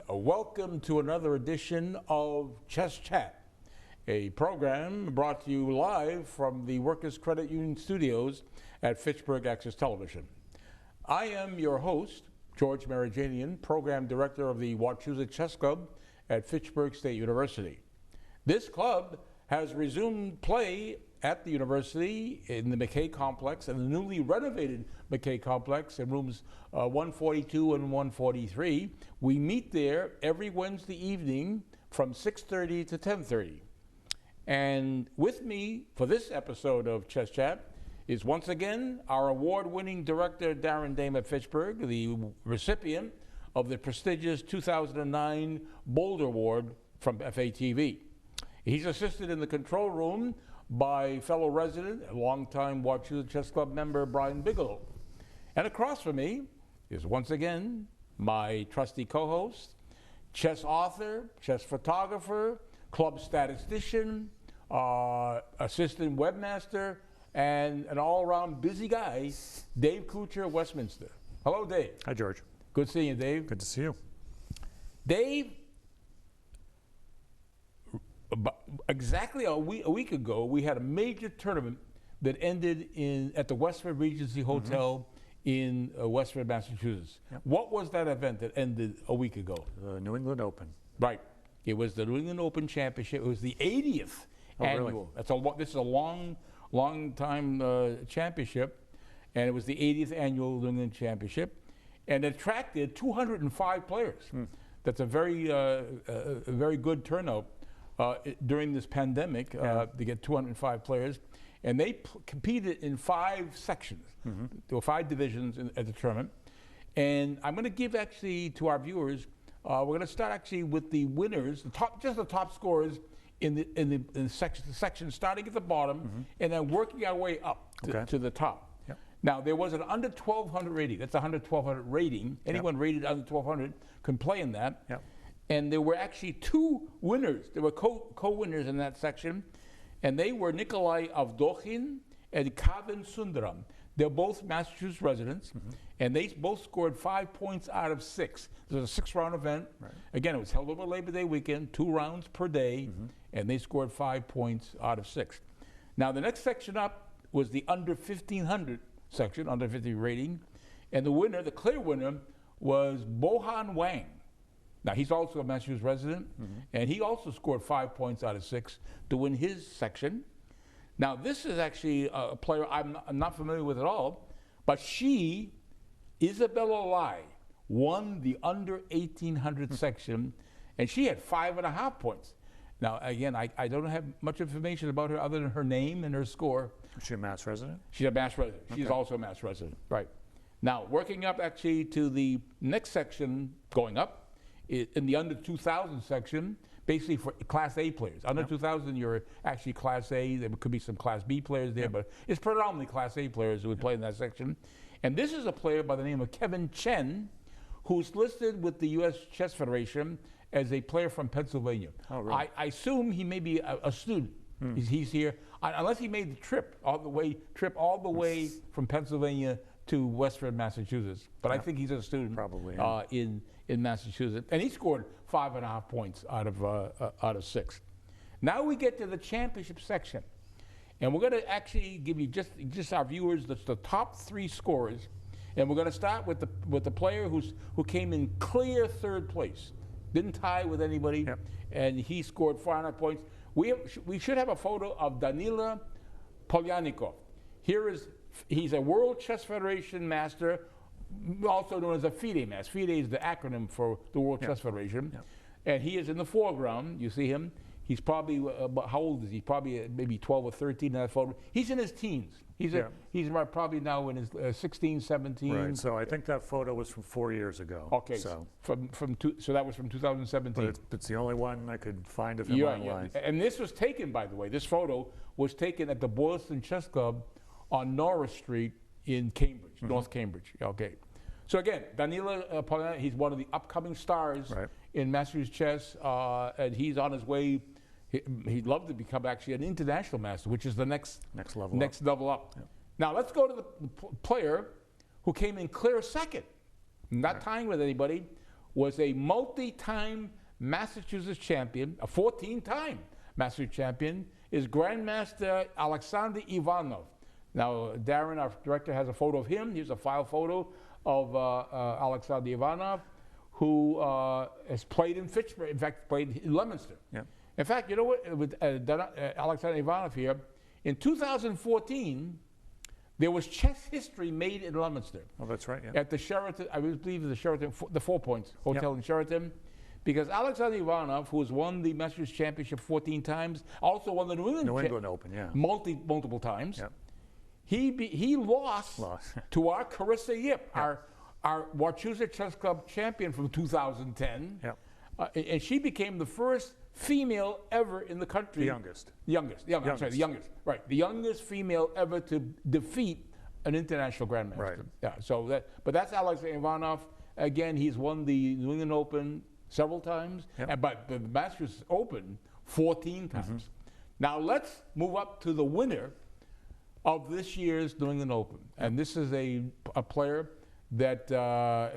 Welcome to another edition of Chess Chat, a program brought to you live from the Workers' Credit Union studios at Fitchburg Access Television. I am your host, George Marajanian, Program Director of the Wachusett Chess Club at Fitchburg State University. This club has resumed play at the university in the McKay Complex and the newly renovated McKay Complex in rooms 142 and 143. We meet there every Wednesday evening from 6:30 to 10:30. And with me for this episode of Chess Chat is once again our award-winning director, Darren Dame at Fitchburg, the recipient of the prestigious 2009 Boulder Award from FATV. He's assisted in the control room by fellow resident, a longtime Wachusett Chess Club member, Brian Bigelow. And across from me is once again my trusty co-host, chess author, chess photographer, club statistician, assistant webmaster, and an all-around busy guy, Dave Couture of Westminster. Hello, Dave. Hi, George. Good seeing you, Dave. Good to see you. Dave, exactly a week ago, we had a major tournament that ended at the Westford Regency Hotel in Westford, Massachusetts. Yep. What was that event that ended a week ago? The New England Open. Right. It was the New England Open Championship. It was the 80th annual. Really? This is a long time championship, and it was the 80th annual New England Championship, and it attracted 205 players. That's a very good turnout. During this pandemic, to get 205 players, and they competed in 5 sections. There were 5 divisions at the tournament, and I'm going to give actually to our viewers. We're going to start actually with the winners, the top scorers in the section, starting at the bottom and then working our way up to the top. Yep. Now there was an under 1200 rating. That's a 100-1200 rating. Anyone rated under 1200 can play in that. Yep. And there were actually 2 winners. There were co-winners in that section, and they were Nikolai Avdokhin and Kevin Sundaram. They're both Massachusetts residents, and they both scored 5 points out of 6. This was a 6-round event. Right. Again, it was held over Labor Day weekend, 2 rounds per day, and they scored 5 points out of 6. Now, the next section up was the under 1500 section, under 50 rating, and the winner, the clear winner, was Bohan Wang. Now, he's also a Massachusetts resident, and he also scored 5 points out of 6 to win his section. Now, this is actually a player I'm not familiar with at all, but she, Isabella Lai, won the under 1800 section, and she had 5.5 points. Now, again, I don't have much information about her other than her name and her score. Is she a Mass resident? She's a Mass resident. She's also a Mass resident, right. Now, working up actually to the next section, going up, in the under 2000 section, basically for Class A players. Under 2000, you're actually Class A. There could be some Class B players there, but it's predominantly Class A players who would play in that section. And this is a player by the name of Kevin Chen, who's listed with the U.S. Chess Federation as a player from Pennsylvania. Oh, really? I assume he may be a student. He's here, unless he made the trip all the way from Pennsylvania to Westford, Massachusetts. But I think he's a student, probably in Massachusetts, and he scored 5.5 points out of 6. Now we get to the championship section, and we're going to actually give you just our viewers the top 3 scorers, and we're going to start with the player who came in clear 3rd place, didn't tie with anybody, and he scored 400 points. We should have a photo of Danila Polyanikov. He's a World Chess Federation master, also known as a FIDE master. FIDE is the acronym for the World Chess Federation. And he is in the foreground. You see him. He's probably, how old is he? Probably maybe 12 or 13 in that photo. He's in his teens. He's probably now in his 16, 17. Right, so I think that photo was from 4 years ago. Okay, so that was from 2017. But it's the only one I could find of him online. Yeah. And this was taken, by the way, this photo was taken at the Boylston Chess Club on Norris Street in Cambridge, North Cambridge. Okay. So again, Danila Polyanikov, he's one of the upcoming stars in Massachusetts chess, and he's on his way. He'd love to become actually an international master, which is the next level up. Yep. Now let's go to the player who came in clear 2nd, not tying with anybody, was a multi-time Massachusetts champion, a 14-time Massachusetts champion, is Grandmaster Alexander Ivanov. Now, Darren, our director, has a photo of him. Here's a file photo of Alexander Ivanov, who has played in Fitchburg, in fact, played in Leominster. Yep. In fact, you know what, with Alexander Ivanov here, in 2014, there was chess history made in Leominster. Oh, that's right, yeah. At the Sheraton, I believe the Sheraton, the Four Points Hotel in Sheraton, because Alexander Ivanov, who has won the Massachusetts Championship 14 times, also won the New England Open, yeah. multiple times. Yep. He lost to our Carissa Yip, our Wachusett Chess Club champion from 2010. Yep. And she became the first female ever in the country. The youngest. I'm sorry, the youngest. Right, the youngest female ever to defeat an international grandmaster. Right. Yeah. So but that's Alexander Ivanov. Again, he's won the New England Open several times, but the Masters Open 14 times. Now let's move up to the winner of this year's New England Open, and this is a player that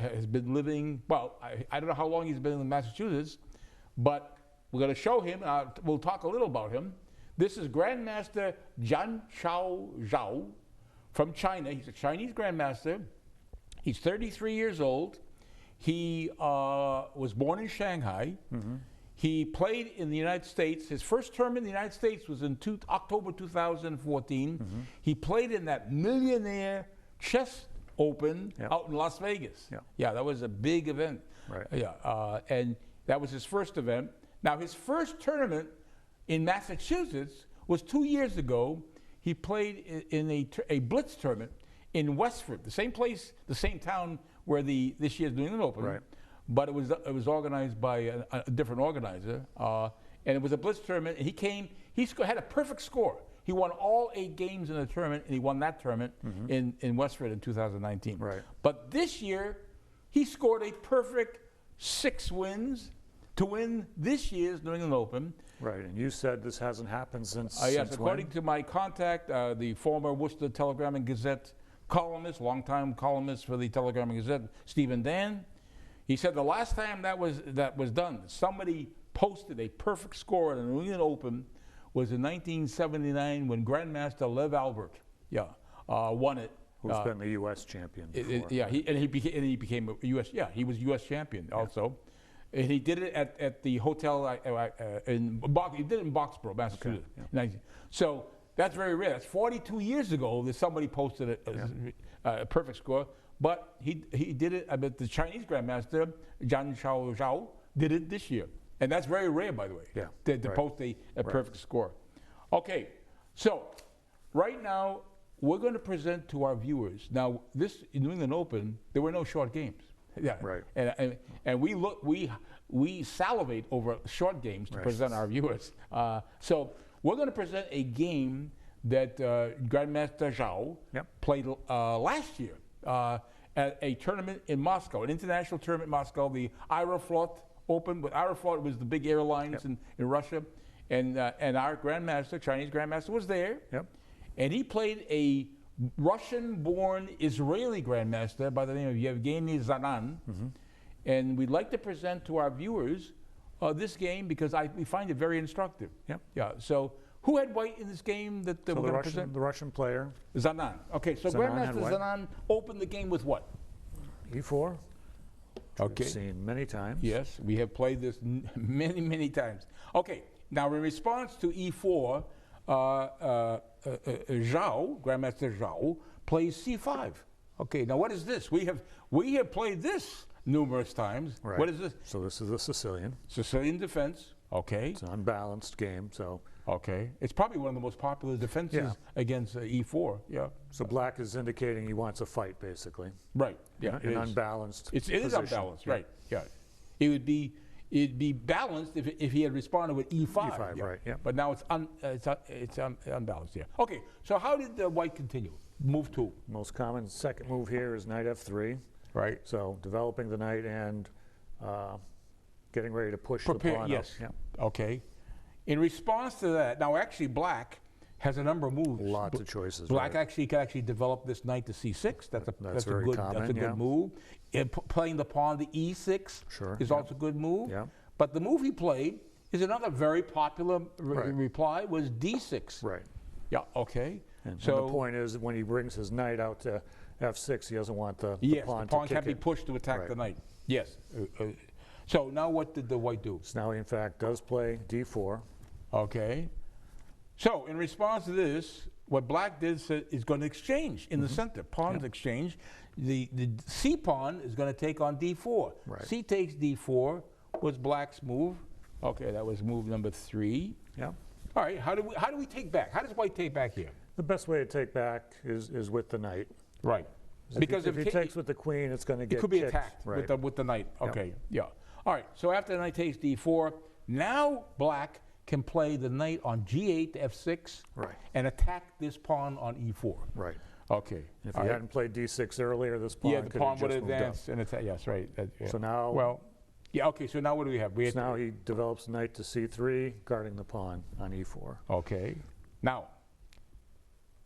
has been living. Well, I don't know how long he's been in Massachusetts, but we're going to show him. We'll talk a little about him. This is Grandmaster Jianchao Zhou from China. He's a Chinese Grandmaster. He's 33 years old. He was born in Shanghai. He played in the United States. His first term in the United States was in October 2014. He played in that millionaire chess open out in Las Vegas. Yeah, that was a big event. Right. Yeah, and that was his first event. Now, his first tournament in Massachusetts was 2 years ago. He played in a blitz tournament in Westford, the same place, the same town where this year's New England Open. Right. But it was organized by a different organizer, and it was a blitz tournament. And he had a perfect score. He won all 8 games in the tournament, and he won that tournament in Westford in 2019. Right. But this year, he scored a perfect 6 wins to win this year's New England Open. Right, and you said this hasn't happened since. Yes, according to my contact, the former Worcester Telegram and Gazette columnist, longtime columnist for the Telegram and Gazette, Stephen Dan. He said the last time that was done, somebody posted a perfect score at the New England Open was in 1979 when Grandmaster Lev Albert, won it. Who's been the U.S. champion before. He became a U.S. Yeah, he was U.S. champion also. And he did it at the hotel he did it in Boxborough, Massachusetts. Okay. So that's very rare. That's 42 years ago that somebody posted a perfect score. But he did it. I bet the Chinese Grandmaster Jianchao Zhou did it this year, and that's very rare, by the way. Yeah. To post a perfect score. Okay, so right now we're going to present to our viewers. Now, this New England Open, there were no short games. Yeah. Right. And we salivate over short games to present our viewers. So we're going to present a game that Grandmaster Zhou played last year. At a tournament in Moscow, an international tournament in Moscow, the Aeroflot Open. But Aeroflot was the big airlines in Russia, and our Grandmaster, Chinese Grandmaster, was there. And he played a Russian-born Israeli Grandmaster by the name of Yevgeny Zanan. And we'd like to present to our viewers this game because we find it very instructive. Yeah. So who had white in this game that we're going to present? The Russian player. Zanan. Okay, so Grandmaster Zanan opened the game with what? E4. Okay. We've seen many times. Yes, we have played this many times. Okay, now in response to E4, Zhou, Grandmaster Zhou, plays C5. Okay, now what is this? We have played this numerous times. Right. What is this? So this is the Sicilian. Sicilian defense. Okay. It's an unbalanced game, so. Okay. It's probably one of the most popular defenses against E4. Yeah. So black is indicating he wants a fight, basically. Right. Yeah. An unbalanced. It is unbalanced. Right. Yeah. It'd be balanced if he had responded with E5. E5. Right. Yeah. But now it's unbalanced. Yeah. Okay. So how did the white continue? Move 2. Most common second move here is knight F3. Right. So developing the knight and getting ready to push the pawn yes. up. Okay. In response to that, now actually black has a number of moves. Lots of choices. Black right. actually can actually develop this knight to c6. That's a very good common, that's a good yeah. move. Playing the pawn to e6 Sure, is yeah. also a good move. Yeah. But the move he played is another very popular reply was d6. Right. Yeah. Okay. And so the point is, when he brings his knight out to f6, he doesn't want the yes, pawn the pawn to can't kick be it. pushed to attack Right. the knight. Yes. So now what did the white do? So now he, in fact, does play d4. Okay. So in response to this, what black did is going to exchange in the center. Pawns exchange. The c pawn is going to take on d4. Right. C takes d4 was black's move. Okay, that was move number 3. Yeah. All right. How do we take back? How does white take back here? The best way to take back is with the knight. Right. Because if he takes with the queen, it's going to get it could be kicked. attacked Right. with the knight. Okay. Yeah. All right. So after the knight takes d4, now black can play the knight on g8 to f6 Right. and attack this pawn on e4. Right. Okay. If All he right. hadn't played d6 earlier, this pawn Yeah, the could pawn have would just moved up. advance and attack. Yes, right. Yeah. So now, Well, yeah. Okay. So now what do we have? We have now he develops knight to c3, guarding the pawn on e4. Okay. Now,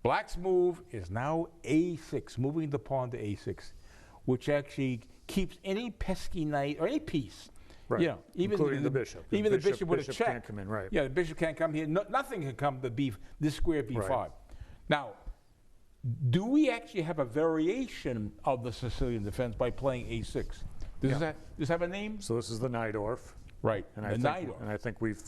black's move is now a6, moving the pawn to a6, which actually keeps any pesky knight or any piece. Right. Yeah, Including the bishop. Even the bishop with a bishop check. can't come in, right. Yeah, the bishop can't come here. Nothing can come to this square b5. Right. Now, do we actually have a variation of the Sicilian defense by playing a6? Does this have a name? So this is the Najdorf. Right, And the Najdorf. And I think we've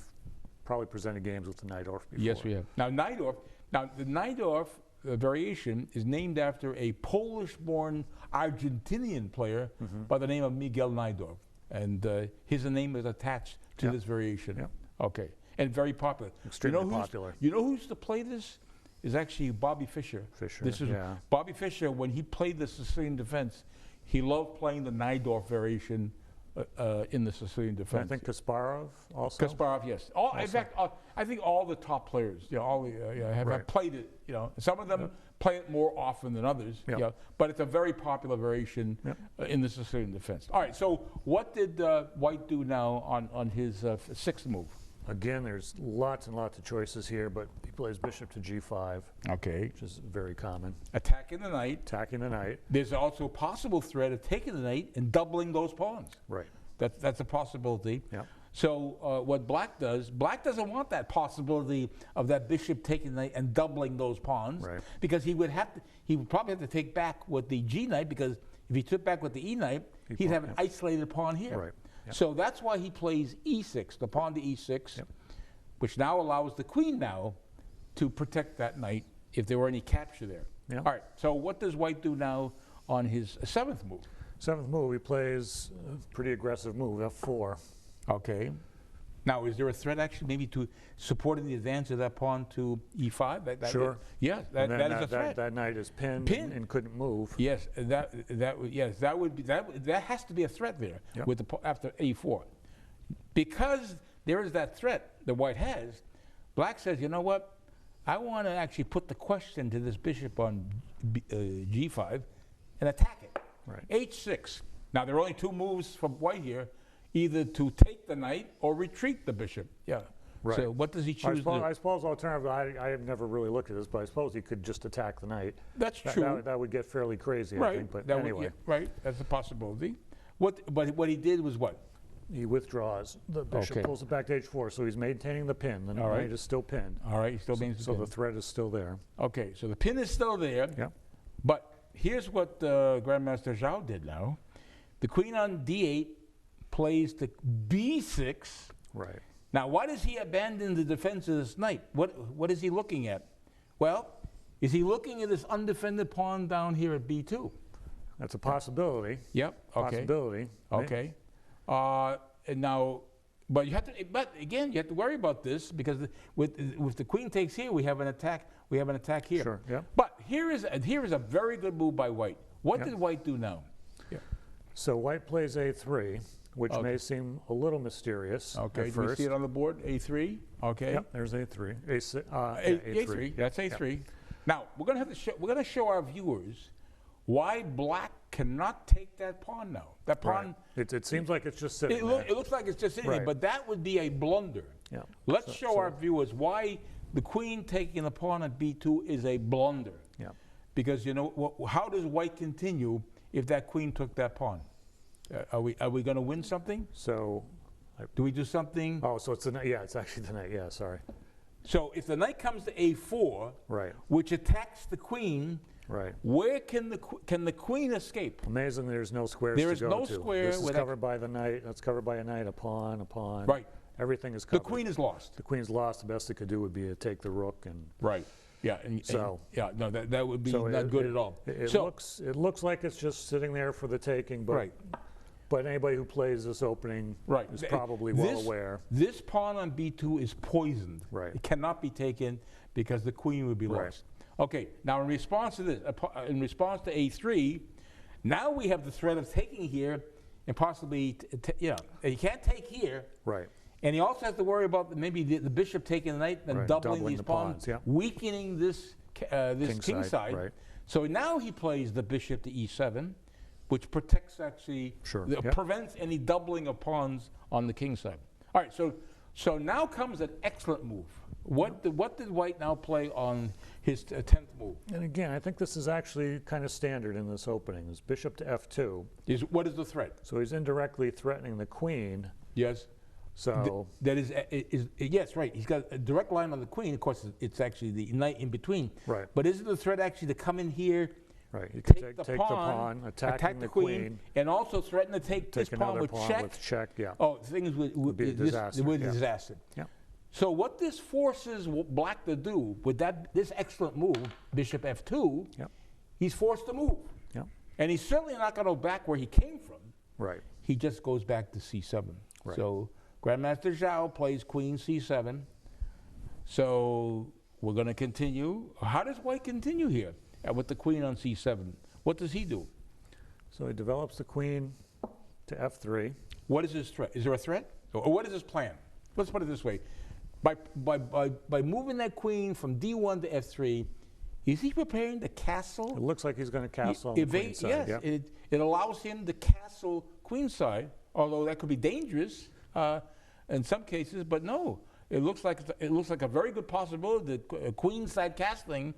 probably presented games with the Najdorf before. Yes, we have. Now, the Najdorf variation is named after a Polish-born Argentinian player by the name of Miguel Najdorf. And his name is attached to this variation. Yep. Okay. And very popular. Extremely popular. You know who used to play this? Is actually Bobby Fischer. This is Bobby Fischer, when he played the Sicilian defense, he loved playing the Najdorf variation in the Sicilian defense. I think Kasparov also. Kasparov, yes. In fact, I think all the top players, have played it. Some of them play it more often than others. But it's a very popular variation in the Sicilian defense. All right. So what did White do now on his sixth move? Again, there's lots and lots of choices here, but he plays bishop to g5. Okay. Which is very common. Attacking the knight. Attacking the knight. There's also a possible threat of taking the knight and doubling those pawns. Right. That's a possibility. Yeah. So what black doesn't want that possibility of that bishop taking the knight and doubling those pawns, Right. because he would probably have to take back with the g knight, because if he took back with the e knight, he'd have an isolated pawn here. Right. Yep. So that's why he plays e6, the pawn to e6, which now allows the queen now to protect that knight if there were any capture there. Yep. All right. So what does White do now on his seventh move? Seventh move, he plays a pretty aggressive move, f4. Okay. Now, is there a threat actually maybe to supporting the advance of that pawn to e5? Sure. Yes, that is a threat. That knight is pinned. And couldn't move. Yes, that has to be a threat there with after e4, because there is that threat that White has. Black says, you know what? I want to actually put the question to this bishop on g5 and attack it. Right. h6. Now there are only two moves from White here, either to take the knight or retreat the bishop. Yeah. Right. So what does he choose? I suppose alternatively, I have never really looked at this, but I suppose he could just attack the knight. That's true. That would get fairly crazy, right. I think. But that anyway. Right. That's a possibility. But what he did was what? He withdraws. The bishop pulls it back to h4, so he's maintaining the pin. The knight is still pinned. All right. He still maintains the pin. So the threat is still there. Okay. So the pin is still there. Yeah. But here's what Grandmaster Zhou did now. The queen on d8 plays to b6. Right. Now, why does he abandon the defense of this knight? What is he looking at? Well, is he looking at this undefended pawn down here at b2? That's a possibility. Yep. Okay. Possibility. Okay. And now, but again, you have to worry about this, because with the queen takes here, we have an attack. We have an attack here. Sure. Yeah. But here is a very good move by White. What did White do now? Yeah. So White plays a3, which may seem a little mysterious. Okay. At Do we first. see it on the board? a3. Okay. Yep. There's a3. A3. That's a3. Yep. Now we're going to show our viewers why Black cannot take that pawn now. That pawn. Right. It seems like it's just sitting there. It looks like it's just sitting there, but that would be a blunder. Yeah. Let's show our viewers why the queen taking the pawn at b2 is a blunder. Yeah. Because how does white continue if that queen took that pawn? Are we going to win something? So, do we do something? Oh, so it's the knight. Yeah, it's actually the knight. Yeah, sorry. So if the knight comes to a4, right, which attacks the queen, right, where can the queen escape? Amazing, there's no squares there to is go no to. square. This is covered by the knight. That's covered by a knight, a pawn, a pawn. Right. Everything is covered. The queen is lost. The queen's lost. The best it could do would be to take the rook and. Right. Yeah. That would be so not good at all. It looks like it's just sitting there for the taking, but. Right. But anybody who plays this opening is probably well aware. This pawn on b2 is poisoned. Right. It cannot be taken because the queen would be lost. Okay, now in response to this, in response to a3, now we have the threat of taking here and possibly, he can't take here. Right. And he also has to worry about maybe the bishop taking the knight and doubling these pawns, weakening this king side. Right. So now he plays the bishop to e7. Which protects prevents any doubling of pawns on the king side. All right, so now comes an excellent move. What did white now play on his 10th move? And again, I think this is actually kind of standard in this opening. Is bishop to f2. What is the threat? So he's indirectly threatening the queen. Yes. So that is yes, right. He's got a direct line on the queen. Of course, it's actually the knight in between. Right. But isn't the threat actually to come in here? Right, you can take the pawn, attack the queen, and also threaten to take this pawn with check. Yeah. Oh, things would be a disaster. Disaster. Yeah. So what this forces black to do with this excellent move, bishop f2, he's forced to move. Yeah. And he's certainly not going to go back where he came from. Right. He just goes back to c7. Right. So Grandmaster Zhou plays queen c7. So we're going to continue. How does white continue here? With the queen on c7. What does he do? So he develops the queen to f3. What is his threat? Is there a threat? Or what is his plan? Let's put it this way. By moving that queen from d1 to f3, is he preparing to castle? It looks like he's going to castle on the queen side. Yes, it allows him to castle queenside, although that could be dangerous in some cases, but no. It looks like a very good possibility that queenside castling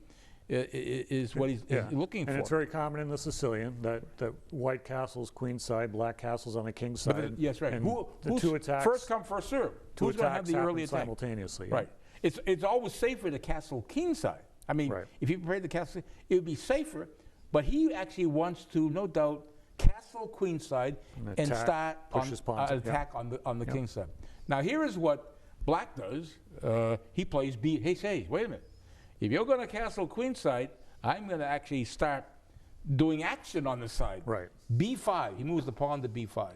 is what he's looking for. And it's very common in the Sicilian that white castles queenside, black castles on the king side. Yes, right. And the two attacks. First come, first serve. Who's going to have the early attack? Simultaneously. Right. It's always safer to castle king side. I mean, if he prepared the castle, it would be safer, but he actually wants to, no doubt, castle queen side and start an attack on the king side. Now here is what black does. He plays B. He says, wait a minute. If you're going to castle queenside, I'm going to actually start doing action on the side. Right. B5. He moves the pawn to B5,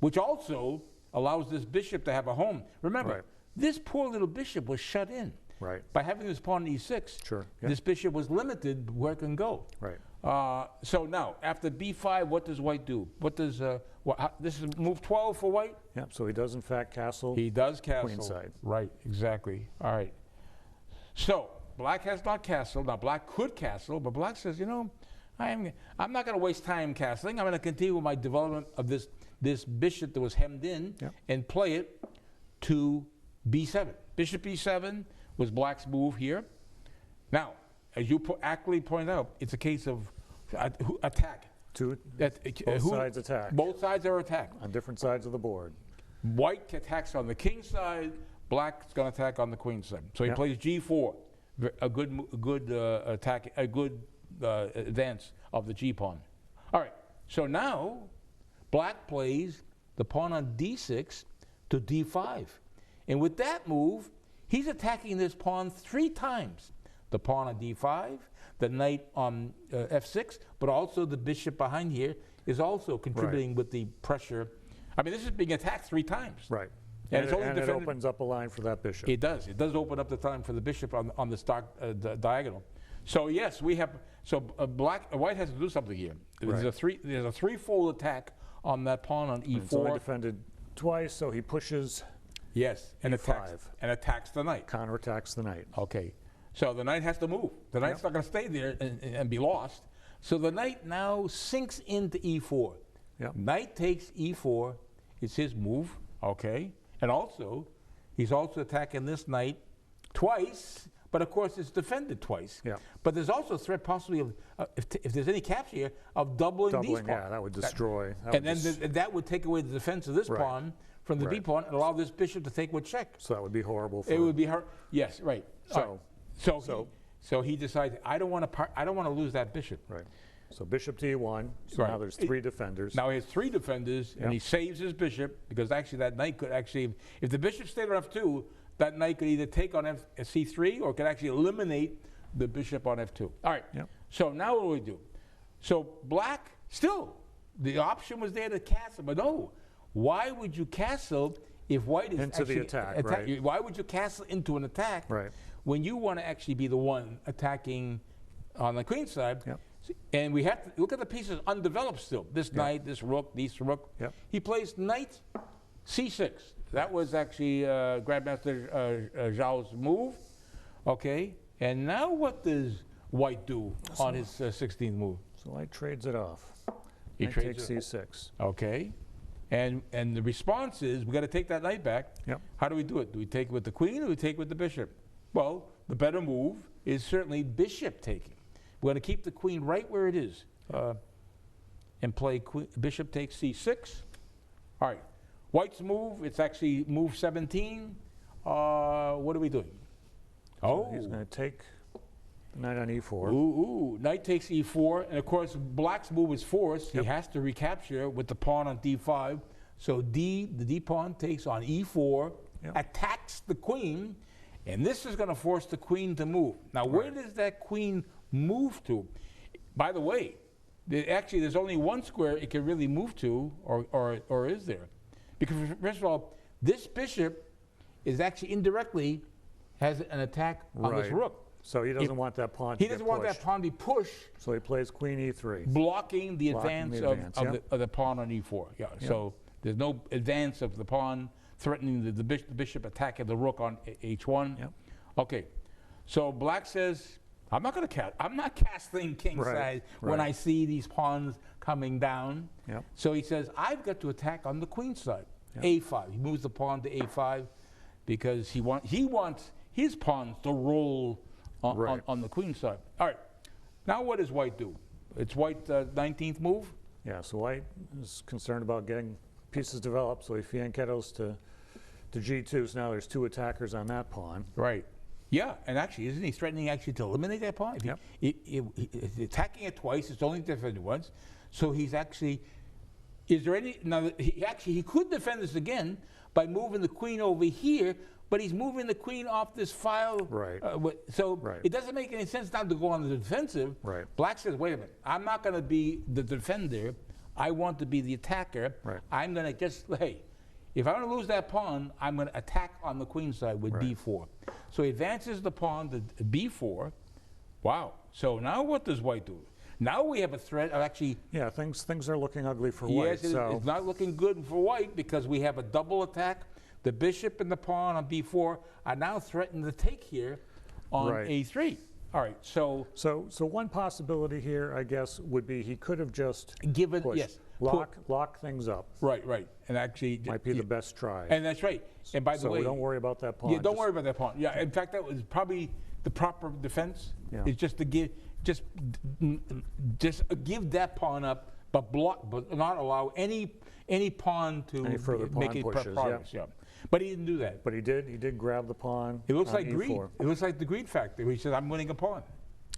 which also allows this bishop to have a home. Remember, this poor little bishop was shut in. Right. By having this pawn E6, sure. This bishop was limited where it can go. Right. So now, after B5, what does white do? What does this is move 12 for white? Yep. So he does in fact castle. He does castle. Queenside. Right. Exactly. All right. So black has not castled. Now black could castle, but black says, I'm not going to waste time castling. I'm going to continue with my development of this bishop that was hemmed in and play it to B7. Bishop B7 was black's move here. Now, as you accurately point out, it's a case of attack. Both sides attack. Both sides are attacked. On different sides of the board. White attacks on the king side. Black's going to attack on the queen side. So he plays G4, a good attack, a good advance of the G pawn. All right. So now, black plays the pawn on D6 to D5, and with that move, he's attacking this pawn 3 times. The pawn on D5, the knight on F6, but also the bishop behind here is also contributing with the pressure. I mean, this is being attacked 3 times. Right. And it opens up a line for that bishop. It does. It does open up the time for the bishop on the stock diagonal. So yes, we have. So white has to do something here. There's a threefold attack on that pawn on E4. It's only defended twice, so he pushes. Yes, and attacks the knight. Counterattacks the knight. Okay, so the knight has to move. The knight's not going to stay there and be lost. So the knight now sinks into E4. Yep. Knight takes E4. It's his move. Okay. And also, he's also attacking this knight twice, but of course it's defended twice. Yeah. But there's also a threat possibly of, if there's any capture here, of doubling these pawns. Yeah, that would destroy. That would take away the defense of this pawn from the B pawn and allow this bishop to take with check. So that would be horrible. It would be hard. Yes, right. So he decides, I don't want to lose that bishop. Right. So bishop to E1. So now there's 3 defenders. Now he has 3 defenders, and he saves his bishop because actually that knight could actually, if the bishop stayed on F2, that knight could either take on C3 or could actually eliminate the bishop on F2. All right. Yep. So now what do we do? So black, still, the option was there to castle, but no. Why would you castle if white is into the attack, right? Why would you castle into an attack when you want to actually be the one attacking on the queen side? Yep. And we have to look at the pieces undeveloped still. This knight, this rook, this rook. Yep. He plays knight C6. That was actually Grandmaster Zhao's move. Okay. And now what does white do on his 16th move? So white trades it off. He takes C6. Okay. And the response is, we got to take that knight back. Yep. How do we do it? Do we take it with the queen or do we take it with the bishop? Well, the better move is certainly bishop taking. We're going to keep the queen right where it is and play bishop takes C6. All right. White's move, it's actually move 17. What are we doing? So he's going to take the knight on E4. Ooh, knight takes E4. And of course, black's move is forced. He has to recapture with the pawn on D5. So the D pawn takes on E4, attacks the queen, and this is going to force the queen to move. Now, where does that queen move to? By the way, actually, there's only one square it can really move to, or is there? Because first of all, this bishop is actually indirectly has an attack on this rook. So he doesn't want that pawn to He doesn't want that pawn to be pushed. So he plays queen E3. Blocking the advance of the pawn on E4. Yeah. So there's no advance of the pawn threatening the bishop attacking the rook on H1. Yep. Okay. So black says, I'm not going to cast. I'm not casting king side when I see these pawns coming down. Yep. So he says, I've got to attack on the queen side. A5. He moves the pawn to A5 because he wants his pawns to roll on the queen side. All right. Now what does white do? It's white 19th move. Yeah. So white is concerned about getting pieces developed. So he fianchettos to G2. So now there's 2 attackers on that pawn. Right. Yeah, and actually, isn't he threatening actually to eliminate that pawn? He's attacking it twice. It's only defended once. So he's actually, is there any, now he could defend this again by moving the queen over here, but he's moving the queen off this file. Right. It doesn't make any sense now to go on the defensive. Right. Black says, wait a minute, I'm not going to be the defender. I want to be the attacker. Right. I'm going to just, hey, if I want to lose that pawn, I'm going to attack on the queen side with D4. So he advances the pawn to B4. Wow. So now what does white do? Now we have a threat of actually... Yeah, things are looking ugly for white. Yes, it's not looking good for white because we have a double attack. The bishop and the pawn on B4 are now threatened to take here on A3. All right, so one possibility here, I guess, would be he could have just given lock things up. Right, and actually might be the best try. And that's right. And by the way, so don't worry about that pawn. Yeah, don't worry about that pawn. Yeah, in fact, that was probably the proper defense. Yeah. Is just to give that pawn up, but not allow any pawn to make any progress. Yeah. But he didn't do that. But he did grab the pawn. It looks like greed. It looks like the greed factor. He says, I'm winning a pawn.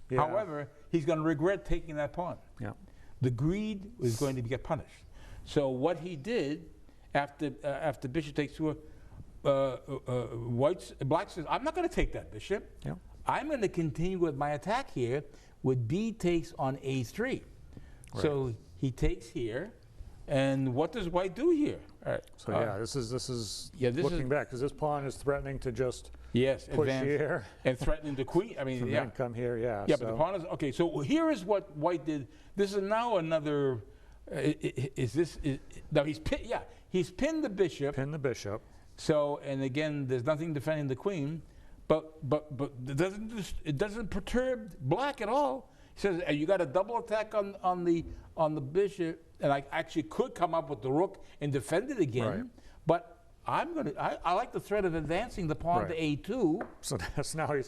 Yeah. However, he's going to regret taking that pawn. Yeah. The greed is going to get punished. So what he did after bishop takes 2, black says, I'm not going to take that bishop. Yeah. I'm going to continue with my attack here with B takes on A3. Right. So he takes here. And what does white do here? All right. So this is looking back because this pawn is threatening to just push here and threatening the queen. I mean, then come here, Yeah, but the pawn is okay. So here is what white did. This is now another. No, he's pinned the bishop. Pinned the bishop. So and again, there's nothing defending the queen, but it doesn't perturb black at all. He says you got a double attack on the bishop. And I actually could come up with the rook and defend it again, but I like the threat of advancing the pawn to A2. So that's now he's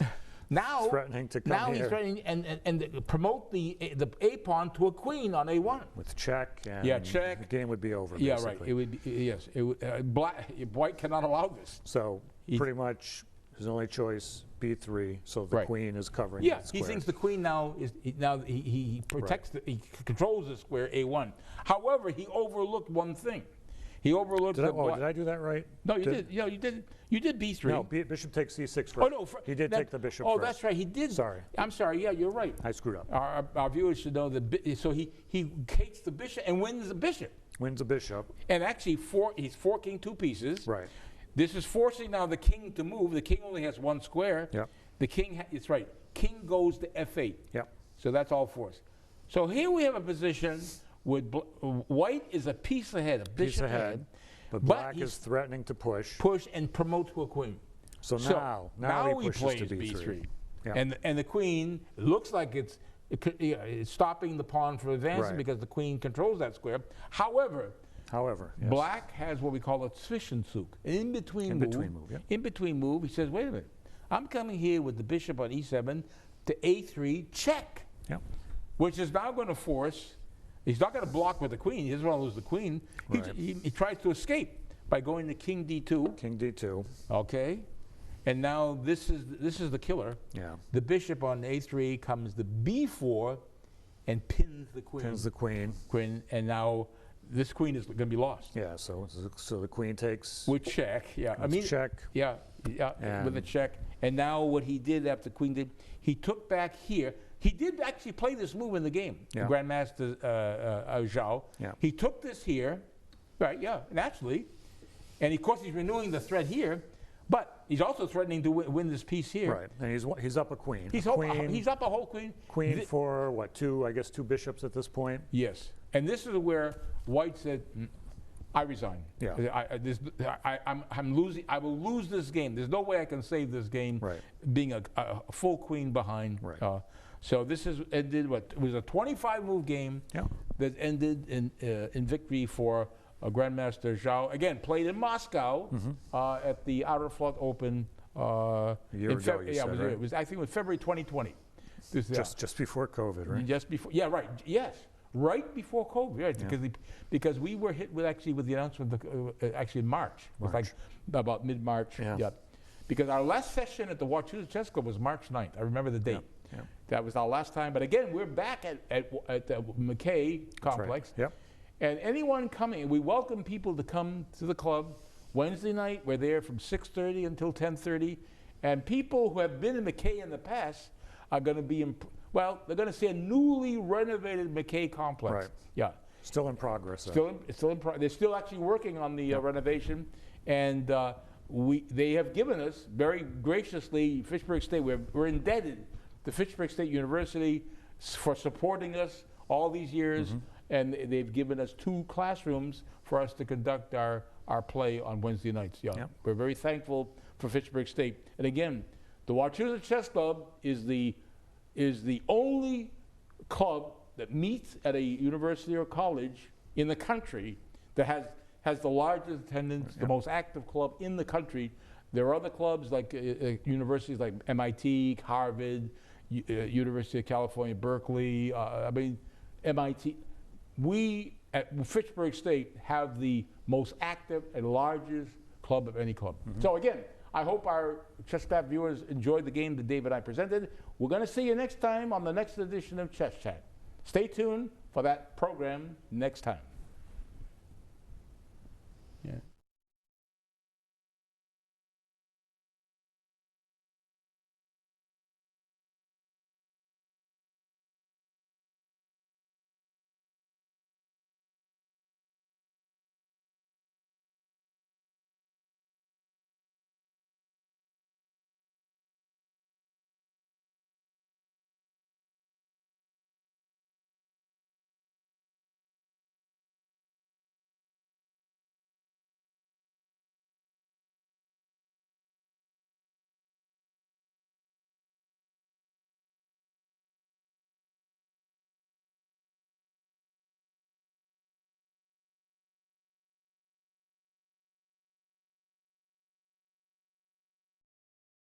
Now threatening to come Now here. he's threatening and promote the A pawn to a queen on A1. With check, and Yeah, check. the game would be over, Yeah, basically. right. It would be, yes. It would, White cannot allow this. So pretty much his only choice, B3, so the Right. queen is covering Yeah, that he square. thinks the queen now is he protects he controls the square A1. However, he overlooked one thing. He overlooked Did I do that right? No, you did. Yeah, you did. You did B3. No, bishop takes C6 first. Oh no, he did take the bishop Oh, first. that's right. He did. Sorry. I'm sorry. Yeah, you're right. I screwed up. Our viewers should know that. So he takes the bishop and wins the bishop. Wins the bishop. And actually, he's forking two pieces. Right. This is forcing now the king to move. The king only has one square. Yep. The king, it's right. King goes to F8. Yep. So that's all forced. So here we have a position with White is a piece ahead, a bishop ahead. But black is threatening to push. Push and promote to a queen. So now he pushes to B3. Yeah. And the queen looks like it's stopping the pawn from advancing because the queen controls that square. However, yes. black has what we call a Zwischenzug, in between move. Yeah. In between move, he says, wait a minute, I'm coming here with the bishop on E7 to A3 check, Yep. which is now going to force. He's not going to block with the queen. He doesn't want to lose the queen. Right. He tries to escape by going to King D2. King D2. Okay. And now this is the killer. Yeah. The bishop on A3 comes to B4 and pins the queen. Pins the queen. And now this queen is going to be lost. Yeah, so the queen takes... With check, yeah. check. Yeah, with a check. And now what he did after queen did, he took back here. He did actually play this move in the game, Yeah. Grandmaster Zhou. Yeah. He took this here, right, naturally. And of course he's renewing the threat here, but he's also threatening to win this piece here. Right, and he's up a queen. He's up a whole queen. Queen for, what, two bishops at this point? Yes. And this is where White said, I resign. Yeah. I'm losing. I will lose this game. There's no way I can save this game. Right. Being a full queen behind. Right. So this is ended. What it was a 25-move game that ended in victory for Grandmaster Zhou. Again, played in Moscow at the Outer Flood Open. A year ago, you said, right? It was. I think it was February 2020. Just before COVID, right? Just before. Yeah. Right. Yes. Right before COVID, right? Yeah. Because we were hit with the announcement actually in March. It was like about mid-March. Yeah. Because our last session at the Wachusett Chess Club was March 9th. I remember the date. Yeah. That was our last time. But again, we're back at the McKay complex. Right. Yep. And anyone coming, we welcome people to come to the club. Wednesday night, we're there from 6:30 until 10:30. And people who have been in McKay in the past are going to be they're going to see a newly renovated McKay complex. Right. Yeah. Still in progress. They're still actually working on the renovation, and they have given us very graciously Fitchburg State. We're indebted to Fitchburg State University for supporting us all these years, and they've given us 2 classrooms for us to conduct our play on Wednesday nights. Yeah. Yep. We're very thankful for Fitchburg State, and again, the Wachusett Chess Club is the only club that meets at a university or college in the country that has the largest attendance, the most active club in the country. There are other clubs like universities like MIT, Harvard, University of California, Berkeley, MIT. We at Fitchburg State have the most active and largest club of any club. So again, I hope our Chess Staff viewers enjoyed the game that Dave and I presented. We're going to see you next time on the next edition of Chess Chat. Stay tuned for that program next time. Yeah.